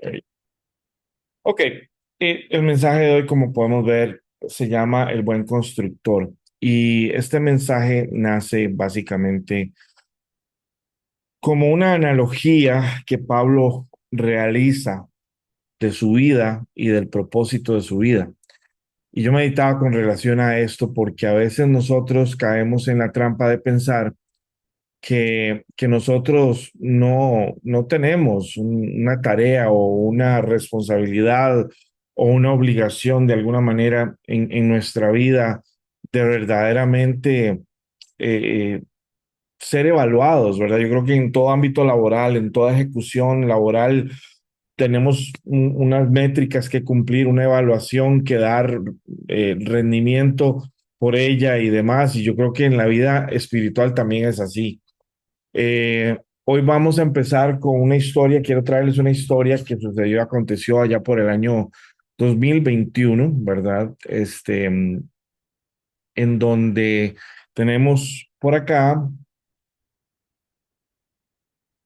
ahí. Ok, el mensaje de hoy, como podemos ver, se llama El buen constructor. Y este mensaje nace básicamente como una analogía que Pablo realiza de su vida y del propósito de su vida. Y yo meditaba con relación a esto porque a veces nosotros caemos en la trampa de pensar que nosotros no tenemos una tarea o una responsabilidad o una obligación de alguna manera en nuestra vida de verdaderamente ser evaluados, ¿verdad? Yo creo que en todo ámbito laboral, en toda ejecución laboral, tenemos unas métricas que cumplir, una evaluación que dar, rendimiento por ella y demás. Y yo creo que en la vida espiritual también es así. Hoy vamos a empezar con una historia, quiero traerles una historia que sucedió, aconteció allá por el año 2021, ¿verdad? En donde tenemos por acá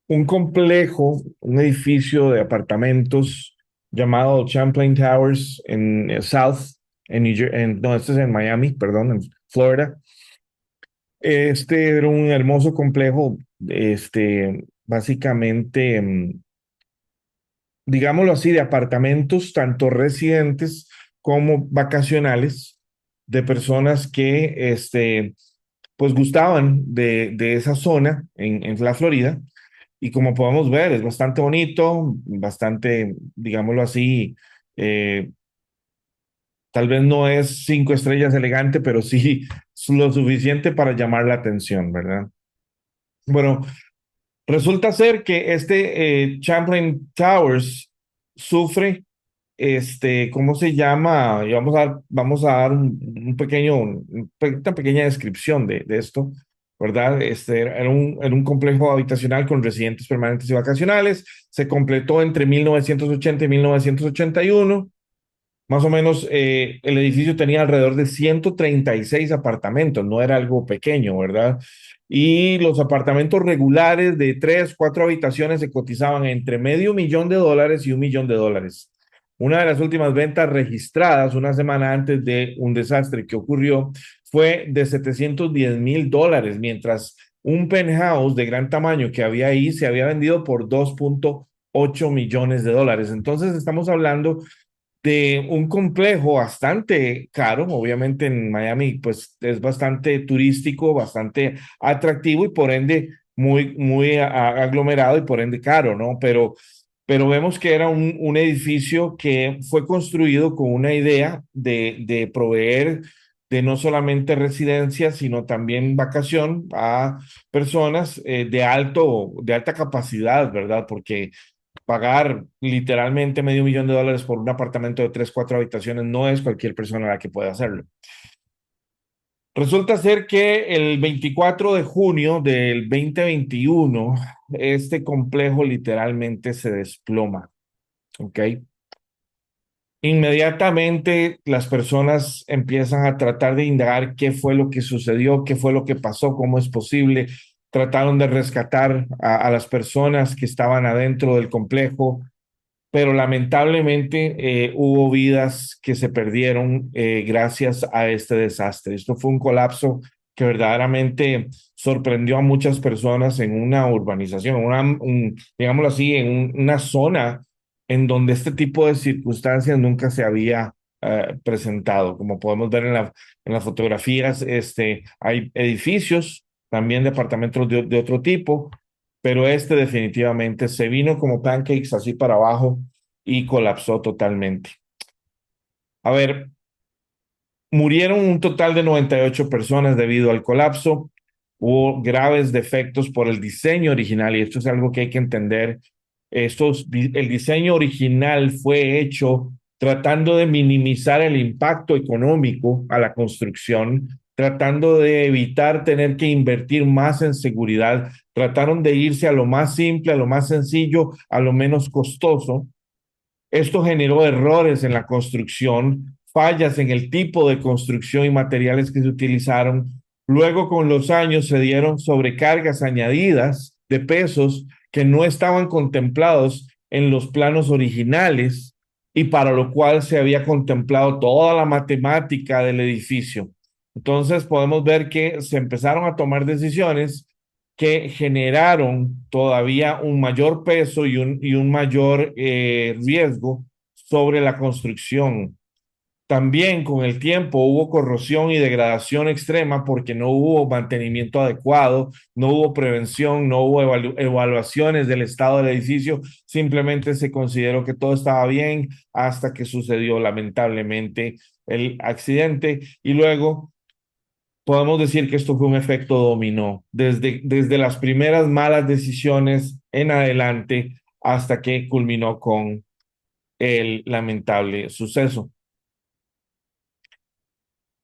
un complejo, un edificio de apartamentos llamado Champlain Towers en South, no, este es en Miami, perdón, en Florida. Este era un hermoso complejo, básicamente, digámoslo así, de apartamentos, tanto residentes como vacacionales, de personas que, pues gustaban de esa zona en la Florida. Y como podemos ver, es bastante bonito, bastante, digámoslo así, eh, tal vez no es 5 estrellas elegante, pero sí es lo suficiente para llamar la atención, ¿verdad? Bueno, resulta ser que Champlain Towers sufre, ¿cómo se llama? Y vamos a dar una pequeña descripción de esto, ¿verdad? Era un complejo habitacional con residentes permanentes y vacacionales. Se completó entre 1980 y 1981. Más o menos, el edificio tenía alrededor de 136 apartamentos, no era algo pequeño, ¿verdad? Y los apartamentos regulares de 3, 4 habitaciones se cotizaban entre $500,000 y $1,000,000. Una de las últimas ventas registradas una semana antes de un desastre que ocurrió fue de $710,000, mientras un penthouse de gran tamaño que había ahí se había vendido por $2,8 millones. Entonces estamos hablando de un complejo bastante caro. Obviamente en Miami pues es bastante turístico, bastante atractivo y por ende muy aglomerado y por ende caro, ¿no? Pero vemos que era un edificio que fue construido con una idea de proveer de no solamente residencia, sino también vacación a personas de alta capacidad, ¿verdad? Porque pagar literalmente $500,000 por un apartamento de 3, 4 habitaciones no es cualquier persona la que puede hacerlo. Resulta ser que el 24 de junio del 2021, este complejo literalmente se desploma, ¿ok? Inmediatamente las personas empiezan a tratar de indagar qué fue lo que sucedió, qué fue lo que pasó, cómo es posible. Trataron de rescatar a las personas que estaban adentro del complejo, pero lamentablemente hubo vidas que se perdieron gracias a este desastre. Esto fue un colapso que verdaderamente sorprendió a muchas personas en una urbanización, digámoslo así, una zona en donde este tipo de circunstancias nunca se había presentado. Como podemos ver en las fotografías, hay edificios, también departamentos de otro tipo, pero este definitivamente se vino como pancakes así para abajo y colapsó totalmente. A ver, murieron un total de 98 personas debido al colapso. Hubo graves defectos por el diseño original y esto es algo que hay que entender. El diseño original fue hecho tratando de minimizar el impacto económico a la construcción, tratando de evitar tener que invertir más en seguridad. Trataron de irse a lo más simple, a lo más sencillo, a lo menos costoso. Esto generó errores en la construcción, fallas en el tipo de construcción y materiales que se utilizaron. Luego, con los años, se dieron sobrecargas añadidas de pesos que no estaban contemplados en los planos originales y para lo cual se había contemplado toda la matemática del edificio. Entonces podemos ver que se empezaron a tomar decisiones que generaron todavía un mayor peso y un mayor riesgo sobre la construcción. También con el tiempo hubo corrosión y degradación extrema porque no hubo mantenimiento adecuado, no hubo prevención, no hubo evaluaciones del estado del edificio, simplemente se consideró que todo estaba bien hasta que sucedió lamentablemente el accidente y luego podemos decir que esto fue un efecto dominó, desde las primeras malas decisiones en adelante hasta que culminó con el lamentable suceso.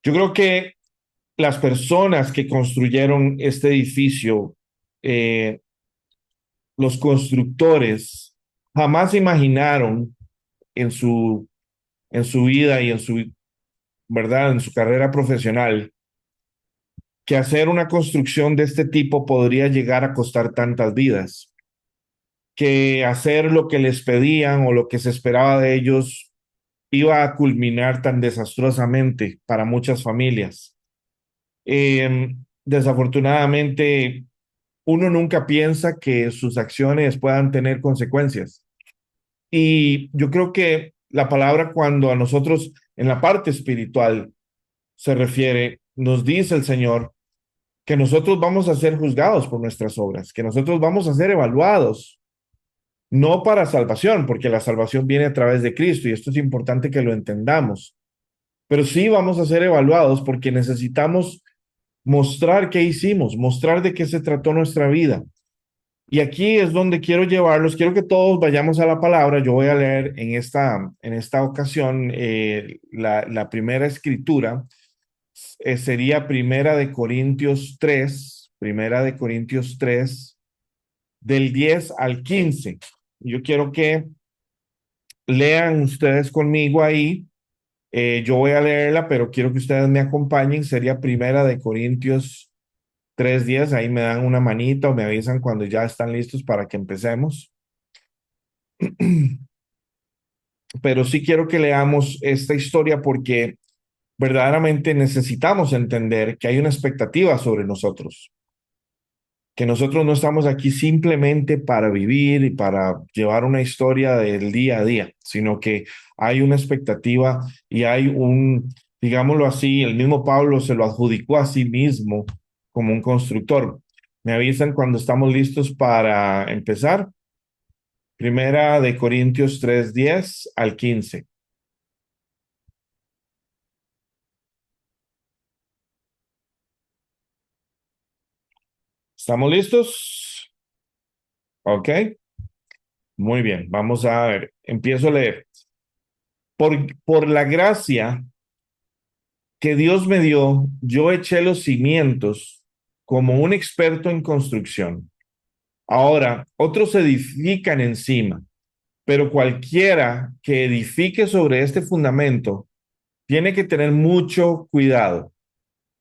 Yo creo que las personas que construyeron este edificio, eh, los constructores, jamás imaginaron en en su vida y en su, ¿verdad?, en su carrera profesional, que hacer una construcción de este tipo podría llegar a costar tantas vidas, que hacer lo que les pedían o lo que se esperaba de ellos iba a culminar tan desastrosamente para muchas familias. Desafortunadamente, uno nunca piensa que sus acciones puedan tener consecuencias. Y yo creo que la palabra cuando a nosotros en la parte espiritual se refiere, nos dice el Señor que nosotros vamos a ser juzgados por nuestras obras, que nosotros vamos a ser evaluados, no para salvación, porque la salvación viene a través de Cristo y esto es importante que lo entendamos, pero sí vamos a ser evaluados porque necesitamos mostrar qué hicimos, mostrar de qué se trató nuestra vida. Y aquí es donde quiero llevarlos, quiero que todos vayamos a la palabra. Yo voy a leer en esta ocasión la primera escritura, sería Primera de Corintios 3 del 10 al 15. Yo quiero que lean ustedes conmigo ahí. Yo voy a leerla, pero quiero que ustedes me acompañen. Sería Primera de Corintios 3:10. Ahí me dan una manita o me avisan cuando ya están listos para que empecemos. Pero sí quiero que leamos esta historia porque verdaderamente necesitamos entender que hay una expectativa sobre nosotros, que nosotros no estamos aquí simplemente para vivir y para llevar una historia del día a día, sino que hay una expectativa y hay digámoslo así, el mismo Pablo se lo adjudicó a sí mismo como un constructor. Me avisan cuando estamos listos para empezar. Primera de Corintios 3:10 al 15. ¿Estamos listos? Ok, muy bien. Vamos a ver. Empiezo a leer. Por la gracia que Dios me dio, yo eché los cimientos como un experto en construcción. Ahora, otros edifican encima, pero cualquiera que edifique sobre este fundamento tiene que tener mucho cuidado,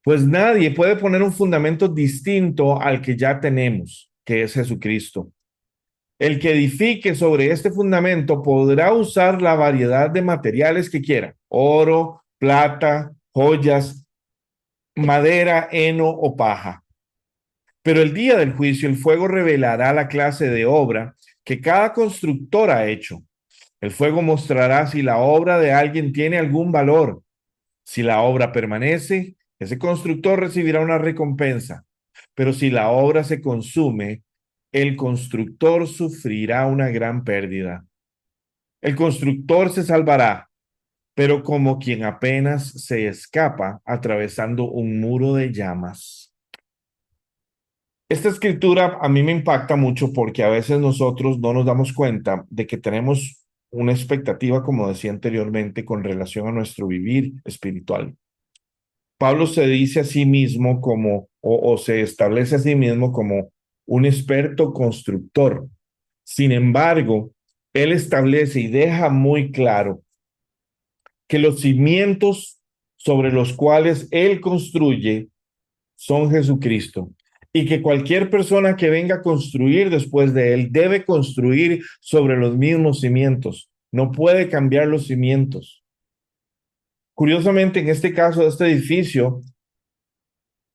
pues nadie puede poner un fundamento distinto al que ya tenemos, que es Jesucristo. El que edifique sobre este fundamento podrá usar la variedad de materiales que quiera, oro, plata, joyas, madera, heno o paja. Pero el día del juicio el fuego revelará la clase de obra que cada constructor ha hecho. El fuego mostrará si la obra de alguien tiene algún valor. Si la obra permanece, ese constructor recibirá una recompensa. Pero si la obra se consume, el constructor sufrirá una gran pérdida. El constructor se salvará, pero como quien apenas se escapa atravesando un muro de llamas. Esta escritura a mí me impacta mucho porque a veces nosotros no nos damos cuenta de que tenemos una expectativa, como decía anteriormente, con relación a nuestro vivir espiritual. Pablo se dice a sí mismo o se establece a sí mismo como un experto constructor. Sin embargo, él establece y deja muy claro que los cimientos sobre los cuales él construye son Jesucristo. y que cualquier persona que venga a construir después de él debe construir sobre los mismos cimientos. No puede cambiar los cimientos. Curiosamente, en este caso de este edificio,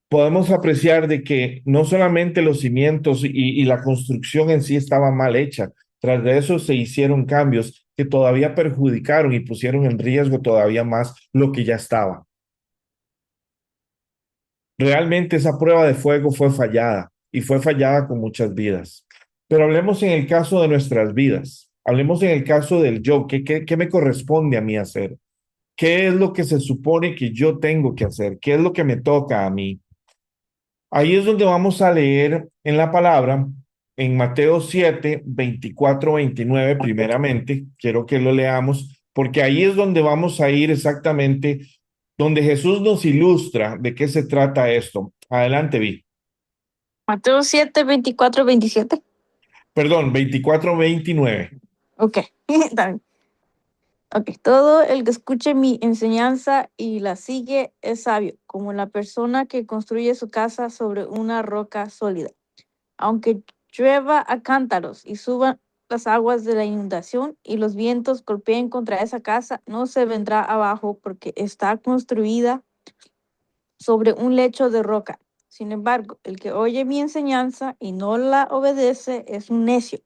podemos apreciar de que no solamente los cimientos y la construcción en sí estaba mal hecha, tras de eso se hicieron cambios que todavía perjudicaron y pusieron en riesgo todavía más lo que ya estaba. Realmente esa prueba de fuego fue fallada y fue fallada con muchas vidas. Pero hablemos en el caso de nuestras vidas. Hablemos en el caso del yo. ¿Qué me corresponde a mí hacer? ¿Qué es lo que se supone que yo tengo que hacer? ¿Qué es lo que me toca a mí? Ahí es donde vamos a leer en la palabra, en Mateo 7, 24, 29, primeramente. Quiero que lo leamos, porque ahí es donde vamos a ir exactamente, donde Jesús nos ilustra de qué se trata esto. Adelante, Vi. Mateo 7, 24, 27. Perdón, 24, 29. Ok, está bien. Ok, todo el que escuche mi enseñanza y la sigue es sabio, como la persona que construye su casa sobre una roca sólida. Aunque llueva a cántaros y suban las aguas de la inundación y los vientos golpeen contra esa casa, no se vendrá abajo porque está construida sobre un lecho de roca. Sin embargo, el que oye mi enseñanza y no la obedece es un necio,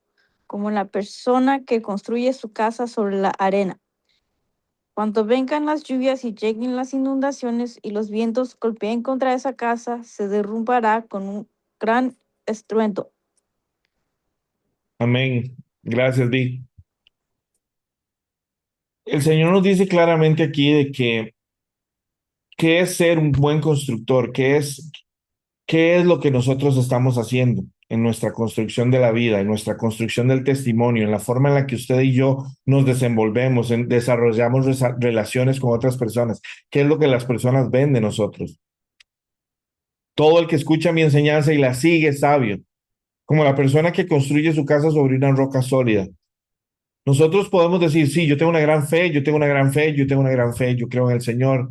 como la persona que construye su casa sobre la arena. Cuando vengan las lluvias y lleguen las inundaciones y los vientos golpeen contra esa casa, se derrumbará con un gran estruendo. Amén. Gracias, Vi. El Señor nos dice claramente aquí de que qué es ser un buen constructor, qué es lo que nosotros estamos haciendo en nuestra construcción de la vida, en nuestra construcción del testimonio, en la forma en la que usted y yo nos desenvolvemos, desarrollamos relaciones con otras personas, qué es lo que las personas ven de nosotros. Todo el que escucha mi enseñanza y la sigue es sabio, como la persona que construye su casa sobre una roca sólida. Nosotros podemos decir, sí, yo tengo una gran fe, yo tengo una gran fe, yo tengo una gran fe, yo creo en el Señor,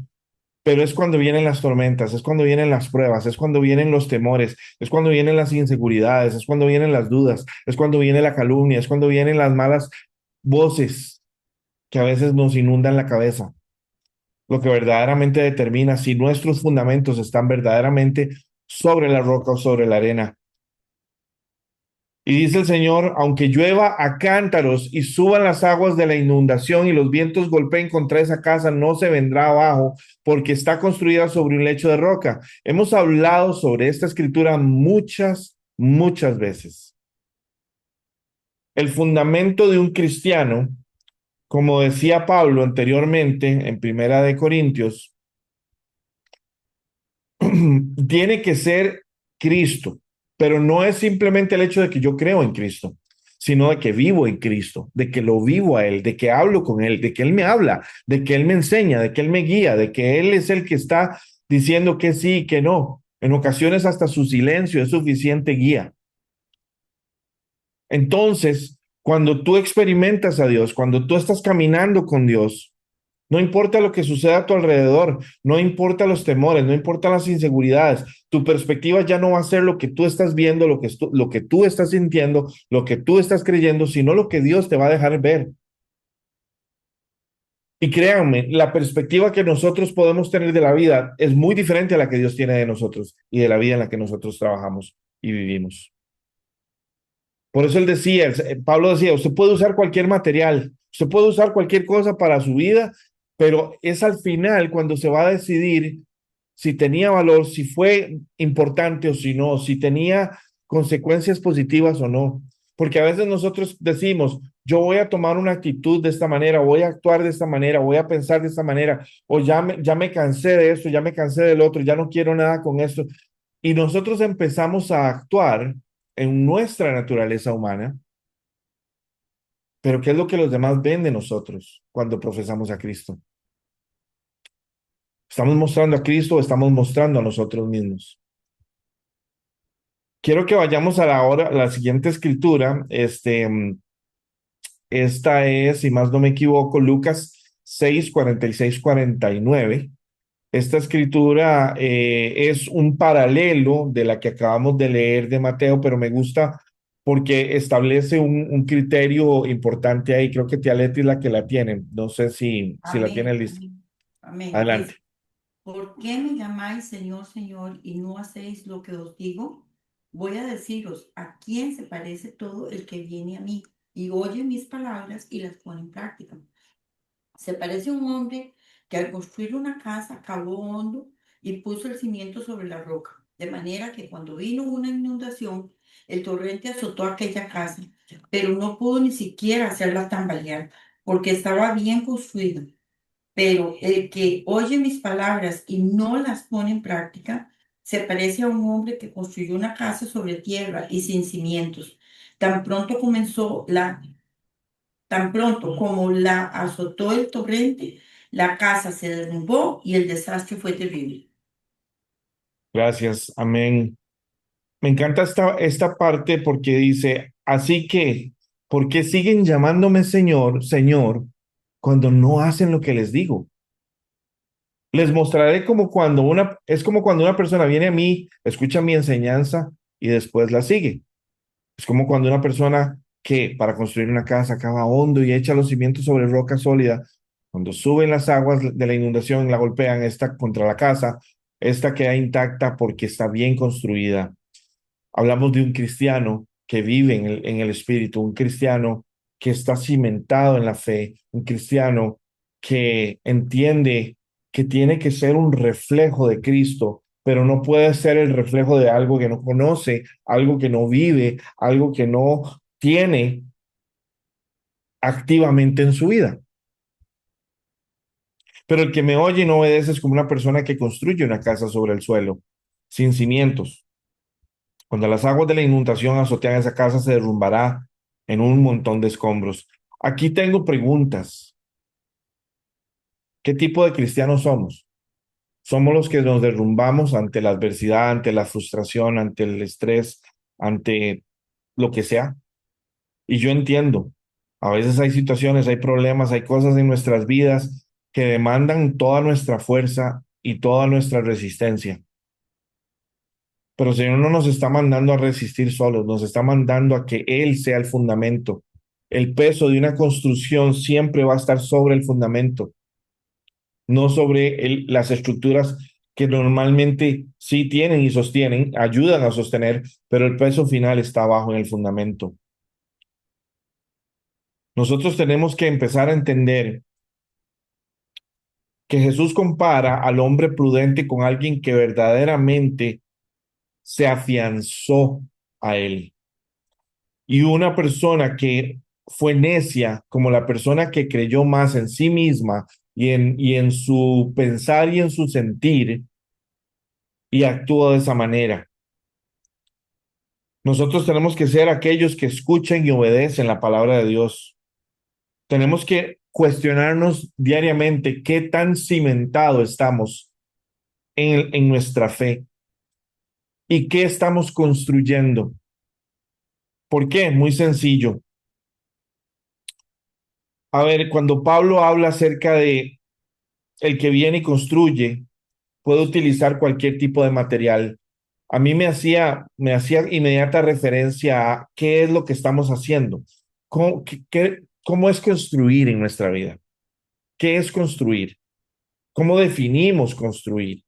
pero es cuando vienen las tormentas, es cuando vienen las pruebas, es cuando vienen los temores, es cuando vienen las inseguridades, es cuando vienen las dudas, es cuando viene la calumnia, es cuando vienen las malas voces que a veces nos inundan la cabeza. Lo que verdaderamente determina si nuestros fundamentos están verdaderamente sobre la roca o sobre la arena. Y dice el Señor, aunque llueva a cántaros y suban las aguas de la inundación y los vientos golpeen contra esa casa, no se vendrá abajo porque está construida sobre un lecho de roca. Hemos hablado sobre esta escritura muchas veces. El fundamento de un cristiano, como decía Pablo anteriormente en Primera de Corintios, tiene que ser Cristo, pero no es simplemente el hecho de que yo creo en Cristo, sino de que vivo en Cristo, de que lo vivo a Él, de que hablo con Él, de que Él me habla, de que Él me enseña, de que Él me guía, de que Él es el que está diciendo que sí y que no. En ocasiones hasta su silencio es suficiente guía. Entonces, cuando tú experimentas a Dios, cuando tú estás caminando con Dios, no importa lo que suceda a tu alrededor, no importa los temores, no importa las inseguridades, tu perspectiva ya no va a ser lo que tú estás viendo, lo que tú estás sintiendo, lo que tú estás creyendo, sino lo que Dios te va a dejar ver. Y créanme, la perspectiva que nosotros podemos tener de la vida es muy diferente a la que Dios tiene de nosotros y de la vida en la que nosotros trabajamos y vivimos. Por eso él decía, Pablo decía, usted puede usar cualquier material, usted puede usar cualquier cosa para su vida, pero es al final cuando se va a decidir si tenía valor, si fue importante o si no, si tenía consecuencias positivas o no. Porque a veces nosotros decimos, yo voy a tomar una actitud de esta manera, voy a actuar de esta manera, voy a pensar de esta manera, o ya me cansé de esto, ya me cansé del otro, ya no quiero nada con esto. Y nosotros empezamos a actuar en nuestra naturaleza humana, pero ¿qué es lo que los demás ven de nosotros cuando profesamos a Cristo? ¿Estamos mostrando a Cristo o estamos mostrando a nosotros mismos? Quiero que vayamos a la siguiente escritura. Esta es, si más no me equivoco, Lucas 6, 46, 49. Esta escritura es un paralelo de la que acabamos de leer de Mateo, pero me gusta porque establece un criterio importante ahí. Creo que Tía Leti es la que la tiene. No sé si la tiene Amén, lista. amén, amén. Adelante. ¿Por qué me llamáis Señor, Señor y no hacéis lo que os digo? Voy a deciros a quién se parece todo el que viene a mí y oye mis palabras y las pone en práctica. Se parece a un hombre que al construir una casa cavó hondo y puso el cimiento sobre la roca, de manera que cuando vino una inundación, el torrente azotó aquella casa, pero no pudo ni siquiera hacerla tambalear, porque estaba bien construida. Pero el que oye mis palabras y no las pone en práctica, se parece a un hombre que construyó una casa sobre tierra y sin cimientos. Tan pronto comenzó la Tan pronto como la azotó el torrente, la casa se derrumbó y el desastre fue terrible. Gracias. Amén. Me encanta esta parte porque dice, así que, ¿por qué siguen llamándome Señor, Señor, cuando no hacen lo que les digo? Les mostraré es como cuando una persona viene a mí, escucha mi enseñanza y después la sigue. Es como cuando una persona que para construir una casa cava hondo y echa los cimientos sobre roca sólida, cuando suben las aguas de la inundación, la golpean esta contra la casa, esta queda intacta porque está bien construida. Hablamos de un cristiano que vive en el Espíritu, un cristiano que está cimentado en la fe, un cristiano que entiende que tiene que ser un reflejo de Cristo, pero no puede ser el reflejo de algo que no conoce, algo que no vive, algo que no tiene activamente en su vida. Pero el que me oye y no obedece es como una persona que construye una casa sobre el suelo, sin cimientos. Cuando las aguas de la inundación azotean esa casa, se derrumbará en un montón de escombros. Aquí tengo preguntas. ¿Qué tipo de cristianos somos? ¿Somos los que nos derrumbamos ante la adversidad, ante la frustración, ante el estrés, ante lo que sea? Y yo entiendo, a veces hay situaciones, hay problemas, hay cosas en nuestras vidas que demandan toda nuestra fuerza y toda nuestra resistencia. Pero el Señor no nos está mandando a resistir solos, nos está mandando a que Él sea el fundamento. El peso de una construcción siempre va a estar sobre el fundamento, no sobre las estructuras que normalmente sí tienen y sostienen, ayudan a sostener, pero el peso final está abajo en el fundamento. Nosotros tenemos que empezar a entender que Jesús compara al hombre prudente con alguien que verdaderamente se afianzó a Él. Y una persona que fue necia, como la persona que creyó más en sí misma y en su pensar y en su sentir, y actuó de esa manera. Nosotros tenemos que ser aquellos que escuchen y obedecen la palabra de Dios. Tenemos que cuestionarnos diariamente qué tan cimentado estamos en nuestra fe y qué estamos construyendo. ¿Por qué? Muy sencillo. A ver, cuando Pablo habla acerca de el que viene y construye, puede utilizar cualquier tipo de material. A mí me hacía inmediata referencia a qué es lo que estamos haciendo. ¿Cómo es construir en nuestra vida? ¿Qué es construir? ¿Cómo definimos construir?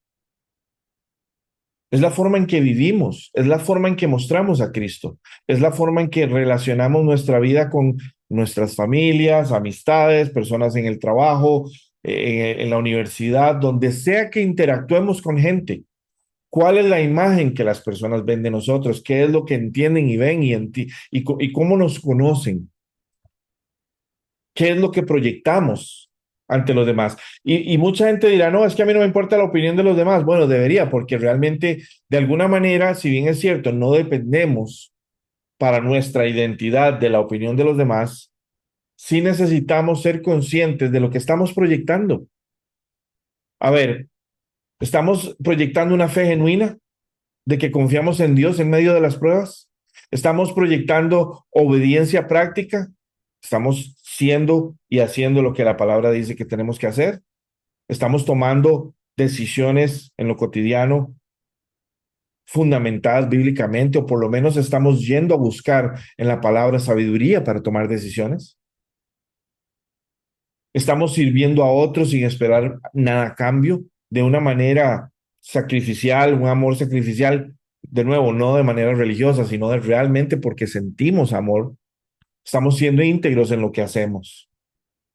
Es la forma en que vivimos, es la forma en que mostramos a Cristo, es la forma en que relacionamos nuestra vida con nuestras familias, amistades, personas en el trabajo, en la universidad, donde sea que interactuemos con gente. ¿Cuál es la imagen que las personas ven de nosotros? ¿Qué es lo que entienden y ven y cómo nos conocen? ¿Qué es lo que proyectamos ante los demás? Y mucha gente dirá, no, es que a mí no me importa la opinión de los demás. Bueno, debería, porque realmente, de alguna manera, si bien es cierto, no dependemos para nuestra identidad de la opinión de los demás, sí necesitamos ser conscientes de lo que estamos proyectando. A ver, ¿estamos proyectando una fe genuina de que confiamos en Dios en medio de las pruebas? ¿Estamos proyectando obediencia práctica? ¿Estamos siendo y haciendo lo que la palabra dice que tenemos que hacer? ¿Estamos tomando decisiones en lo cotidiano fundamentadas bíblicamente, o por lo menos estamos yendo a buscar en la palabra sabiduría para tomar decisiones? ¿Estamos sirviendo a otros sin esperar nada a cambio, de una manera sacrificial, un amor sacrificial? De nuevo, no de manera religiosa, sino de realmente porque sentimos amor. Estamos siendo íntegros en lo que hacemos,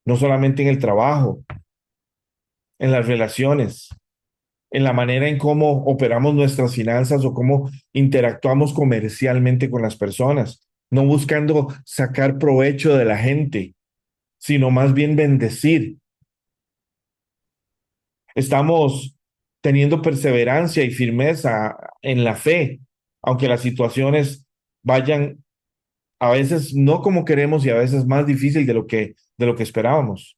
no solamente en el trabajo, en las relaciones, en la manera en cómo operamos nuestras finanzas o cómo interactuamos comercialmente con las personas, no buscando sacar provecho de la gente, sino más bien bendecir. Estamos teniendo perseverancia y firmeza en la fe, aunque las situaciones vayan a veces no como queremos y a veces más difícil de lo que esperábamos.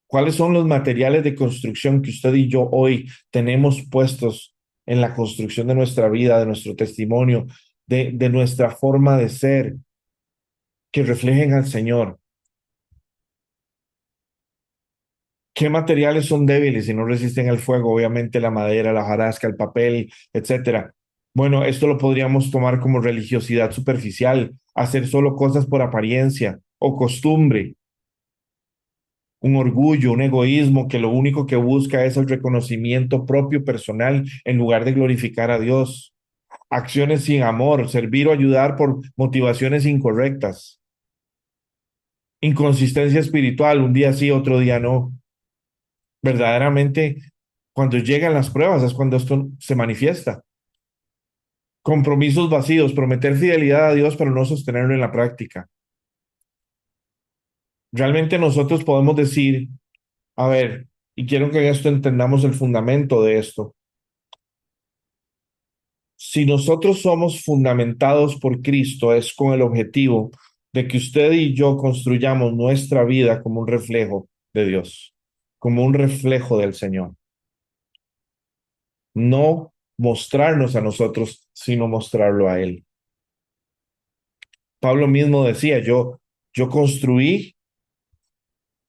¿Cuáles son los materiales de construcción que usted y yo hoy tenemos puestos en la construcción de nuestra vida, de nuestro testimonio, de nuestra forma de ser, que reflejen al Señor? ¿Qué materiales son débiles y no resisten al fuego? Obviamente la madera, la hojarasca, el papel, etcétera. Bueno, esto lo podríamos tomar como religiosidad superficial, hacer solo cosas por apariencia o costumbre, un orgullo, un egoísmo que lo único que busca es el reconocimiento propio personal en lugar de glorificar a Dios. Acciones sin amor, servir o ayudar por motivaciones incorrectas. Inconsistencia espiritual, un día sí, otro día no. Verdaderamente, cuando llegan las pruebas es cuando esto se manifiesta. Compromisos vacíos, prometer fidelidad a Dios pero no sostenerlo en la práctica. Realmente nosotros podemos decir, a ver, y quiero que en esto entendamos el fundamento de esto. Si nosotros somos fundamentados por Cristo, es con el objetivo de que usted y yo construyamos nuestra vida como un reflejo de Dios, como un reflejo del Señor. No mostrarnos a nosotros, sino mostrarlo a Él. Pablo mismo decía, yo construí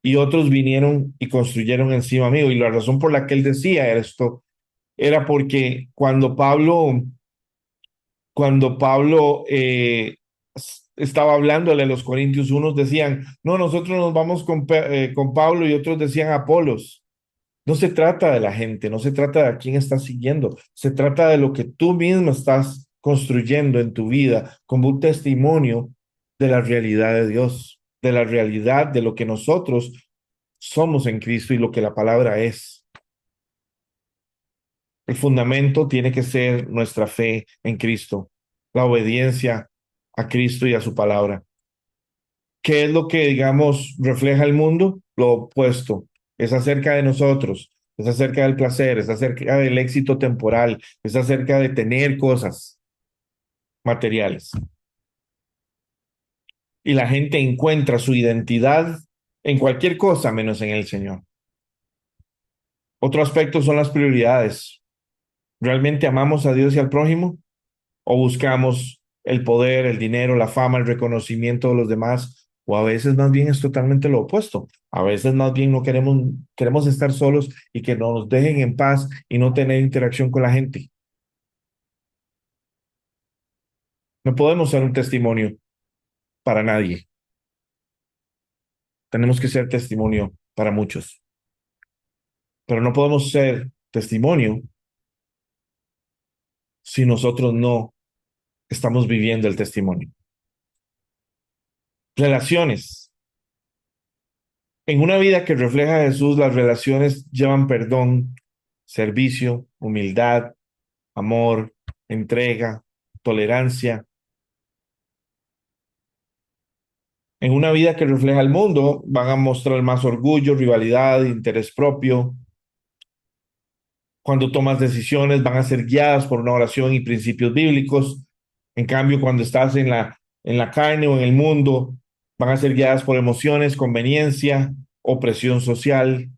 y otros vinieron y construyeron encima mío. Y la razón por la que él decía esto era porque cuando Pablo estaba hablándole a los Corintios, unos decían, no, nosotros nos vamos con Pablo, y otros decían Apolos. No se trata de la gente, no se trata de a quién estás siguiendo, se trata de lo que tú mismo estás construyendo en tu vida como un testimonio de la realidad de Dios, de la realidad de lo que nosotros somos en Cristo y lo que la palabra es. El fundamento tiene que ser nuestra fe en Cristo, la obediencia a Cristo y a su palabra. ¿Qué es lo que, digamos, refleja el mundo? Lo opuesto. Es acerca de nosotros, es acerca del placer, es acerca del éxito temporal, es acerca de tener cosas materiales. Y la gente encuentra su identidad en cualquier cosa menos en el Señor. Otro aspecto son las prioridades. ¿Realmente amamos a Dios y al prójimo? ¿O buscamos el poder, el dinero, la fama, el reconocimiento de los demás? O a veces más bien es totalmente lo opuesto. A veces más bien no queremos estar solos y que nos dejen en paz y no tener interacción con la gente. No podemos ser un testimonio para nadie. Tenemos que ser testimonio para muchos. Pero no podemos ser testimonio si nosotros no estamos viviendo el testimonio. Relaciones. En una vida que refleja a Jesús, las relaciones llevan perdón, servicio, humildad, amor, entrega, tolerancia. En una vida que refleja al mundo, van a mostrar más orgullo, rivalidad, interés propio. Cuando tomas decisiones, van a ser guiadas por una oración y principios bíblicos. En cambio, cuando estás en la carne o en el mundo, van a ser guiadas por emociones, conveniencia, opresión social,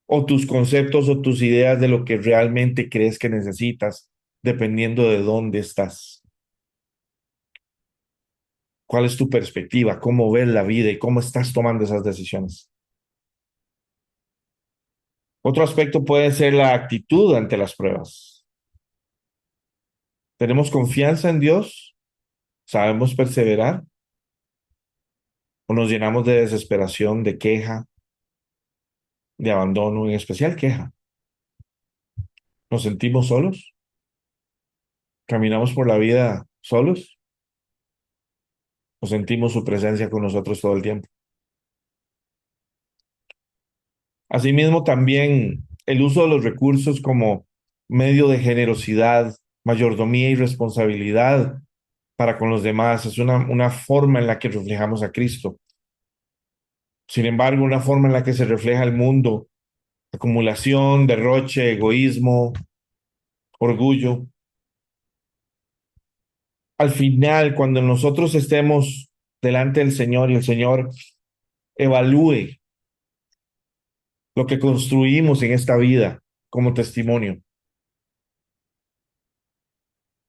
o tus conceptos o tus ideas de lo que realmente crees que necesitas, dependiendo de dónde estás. ¿Cuál es tu perspectiva? ¿Cómo ves la vida y cómo estás tomando esas decisiones? Otro aspecto puede ser la actitud ante las pruebas. ¿Tenemos confianza en Dios? ¿Sabemos perseverar? ¿O nos llenamos de desesperación, de queja, de abandono, en especial queja? ¿Nos sentimos solos? ¿Caminamos por la vida solos? ¿O sentimos su presencia con nosotros todo el tiempo? Asimismo, también el uso de los recursos como medio de generosidad, mayordomía y responsabilidad para con los demás es una forma en la que reflejamos a Cristo. Sin embargo, una forma en la que se refleja el mundo, acumulación, derroche, egoísmo, orgullo. Al final, cuando nosotros estemos delante del Señor y el Señor evalúe lo que construimos en esta vida como testimonio,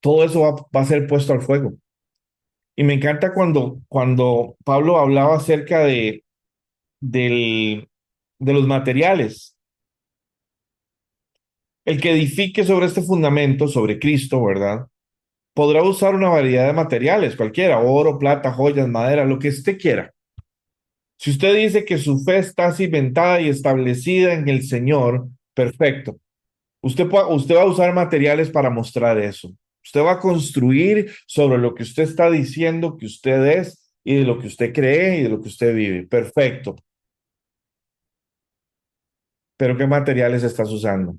todo eso va a ser puesto al fuego. Y me encanta cuando Pablo hablaba acerca del, de los materiales. El que edifique sobre este fundamento, sobre Cristo, ¿verdad? Podrá usar una variedad de materiales, cualquiera, oro, plata, joyas, madera, lo que usted quiera. Si usted dice que su fe está cimentada y establecida en el Señor, perfecto. Usted va a usar materiales para mostrar eso. Usted va a construir sobre lo que usted está diciendo que usted es y de lo que usted cree y de lo que usted vive. Perfecto. Pero ¿qué materiales estás usando?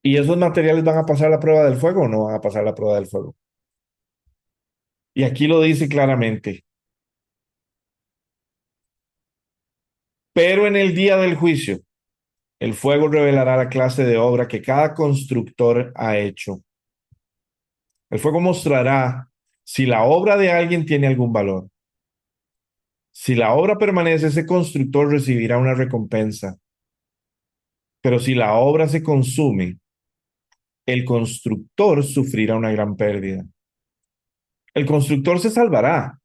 ¿Y esos materiales van a pasar la prueba del fuego o no van a pasar la prueba del fuego? Y aquí lo dice claramente. Pero en el día del juicio, el fuego revelará la clase de obra que cada constructor ha hecho. El fuego mostrará si la obra de alguien tiene algún valor. Si la obra permanece, ese constructor recibirá una recompensa. Pero si la obra se consume, el constructor sufrirá una gran pérdida. El constructor se salvará,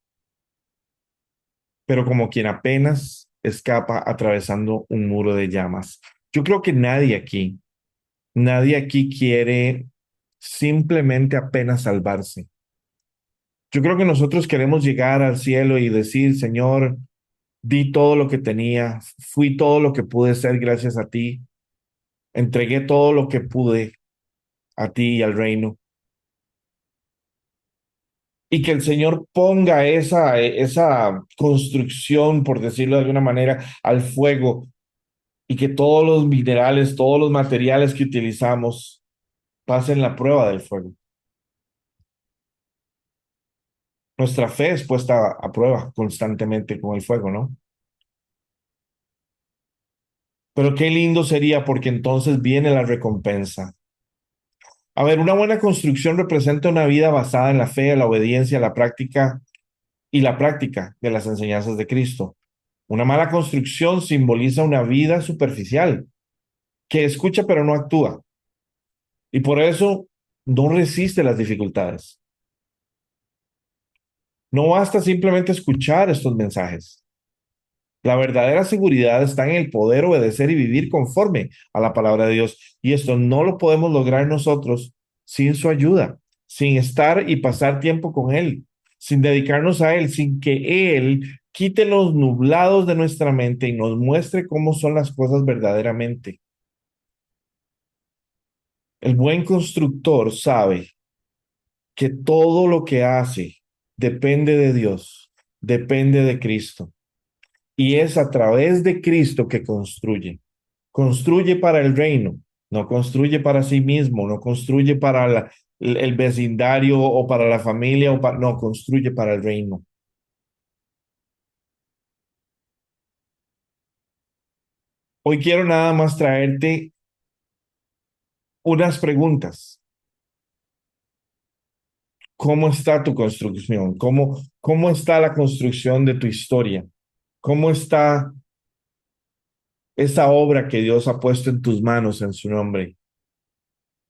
pero como quien apenas escapa atravesando un muro de llamas. Yo creo que nadie aquí quiere simplemente apenas salvarse. Yo creo que nosotros queremos llegar al cielo y decir, Señor, di todo lo que tenía, fui todo lo que pude ser gracias a ti, entregué todo lo que pude a ti y al reino. Y que el Señor ponga esa construcción, por decirlo de alguna manera, al fuego y que todos los minerales, todos los materiales que utilizamos pasen la prueba del fuego. Nuestra fe es puesta a prueba constantemente con el fuego, ¿no? Pero qué lindo sería porque entonces viene la recompensa. A ver, una buena construcción representa una vida basada en la fe, la obediencia, la práctica y la práctica de las enseñanzas de Cristo. Una mala construcción simboliza una vida superficial, que escucha pero no actúa. Y por eso no resiste las dificultades. No basta simplemente escuchar estos mensajes. La verdadera seguridad está en el poder obedecer y vivir conforme a la palabra de Dios. Y esto no lo podemos lograr nosotros sin su ayuda, sin estar y pasar tiempo con Él, sin dedicarnos a Él, sin que Él quite los nublados de nuestra mente y nos muestre cómo son las cosas verdaderamente. El buen constructor sabe que todo lo que hace depende de Dios, depende de Cristo. Y es a través de Cristo que construye. Construye para el reino, no construye para sí mismo, no construye para el vecindario o para la familia, no, construye para el reino. Hoy quiero nada más traerte unas preguntas. ¿Cómo está tu construcción? ¿Cómo está la construcción de tu historia? ¿Cómo está esa obra que Dios ha puesto en tus manos en su nombre?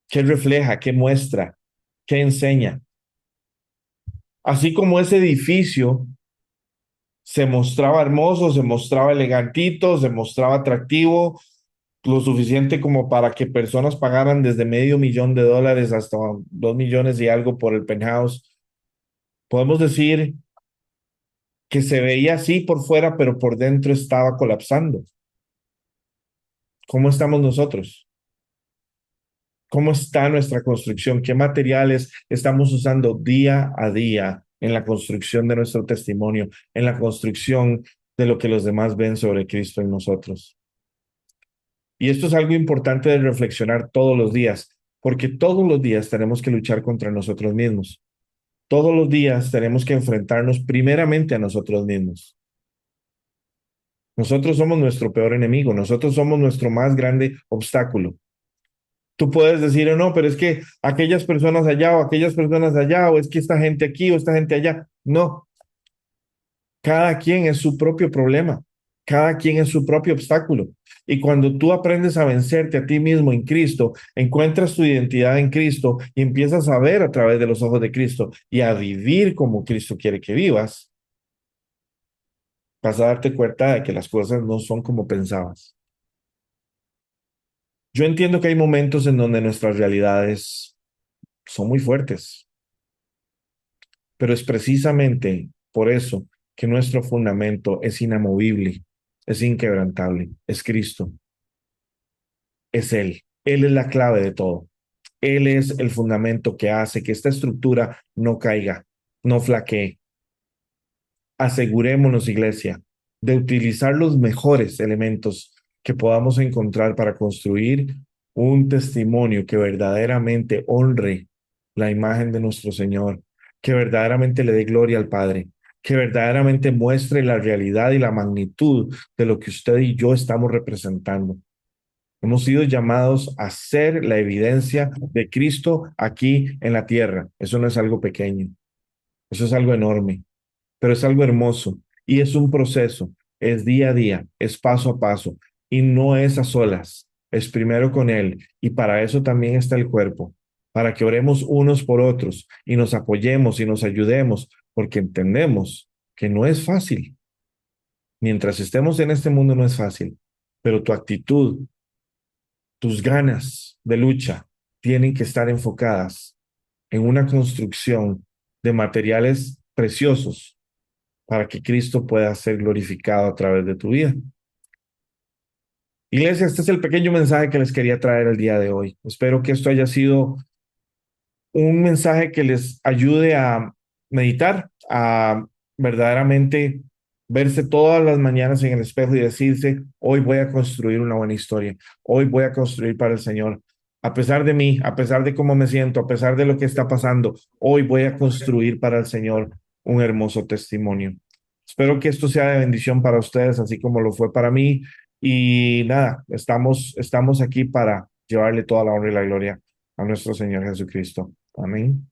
¿Qué refleja? ¿Qué muestra? ¿Qué enseña? Así como ese edificio Se mostraba hermoso, se mostraba elegantito, se mostraba atractivo, lo suficiente como para que personas pagaran desde $500,000 hasta 2 millones y algo por el penthouse. Podemos decir que se veía así por fuera, pero por dentro estaba colapsando. ¿Cómo estamos nosotros? ¿Cómo está nuestra construcción? ¿Qué materiales estamos usando día a día en la construcción de nuestro testimonio, en la construcción de lo que los demás ven sobre Cristo en nosotros? Y esto es algo importante de reflexionar todos los días, porque todos los días tenemos que luchar contra nosotros mismos. Todos los días tenemos que enfrentarnos primeramente a nosotros mismos. Nosotros somos nuestro peor enemigo, nosotros somos nuestro más grande obstáculo. Tú puedes decir, "Oh, no, pero es que aquellas personas allá o aquellas personas allá, o es que esta gente aquí o esta gente allá". No, cada quien es su propio problema, cada quien es su propio obstáculo. Y cuando tú aprendes a vencerte a ti mismo en Cristo, encuentras tu identidad en Cristo y empiezas a ver a través de los ojos de Cristo y a vivir como Cristo quiere que vivas, vas a darte cuenta de que las cosas no son como pensabas. Yo entiendo que hay momentos en donde nuestras realidades son muy fuertes, pero es precisamente por eso que nuestro fundamento es inamovible, es inquebrantable, es Cristo, es Él. Él es la clave de todo. Él es el fundamento que hace que esta estructura no caiga, no flaquee. Asegurémonos, iglesia, de utilizar los mejores elementos que podamos encontrar para construir un testimonio que verdaderamente honre la imagen de nuestro Señor, que verdaderamente le dé gloria al Padre, que verdaderamente muestre la realidad y la magnitud de lo que usted y yo estamos representando. Hemos sido llamados a ser la evidencia de Cristo aquí en la tierra. Eso no es algo pequeño, eso es algo enorme, pero es algo hermoso y es un proceso, es día a día, es paso a paso y no es a solas, es primero con Él y para eso también está el cuerpo, para que oremos unos por otros y nos apoyemos y nos ayudemos, porque entendemos que no es fácil. Mientras estemos en este mundo no es fácil, pero tu actitud, tus ganas de lucha tienen que estar enfocadas en una construcción de materiales preciosos para que Cristo pueda ser glorificado a través de tu vida. Iglesia, este es el pequeño mensaje que les quería traer el día de hoy. Espero que esto haya sido un mensaje que les ayude a meditar, a verdaderamente verse todas las mañanas en el espejo y decirse, hoy voy a construir una buena historia, hoy voy a construir para el Señor. A pesar de mí, a pesar de cómo me siento, a pesar de lo que está pasando, hoy voy a construir para el Señor un hermoso testimonio. Espero que esto sea de bendición para ustedes, así como lo fue para mí. Y nada, estamos aquí para llevarle toda la honra y la gloria a nuestro Señor Jesucristo. Amén.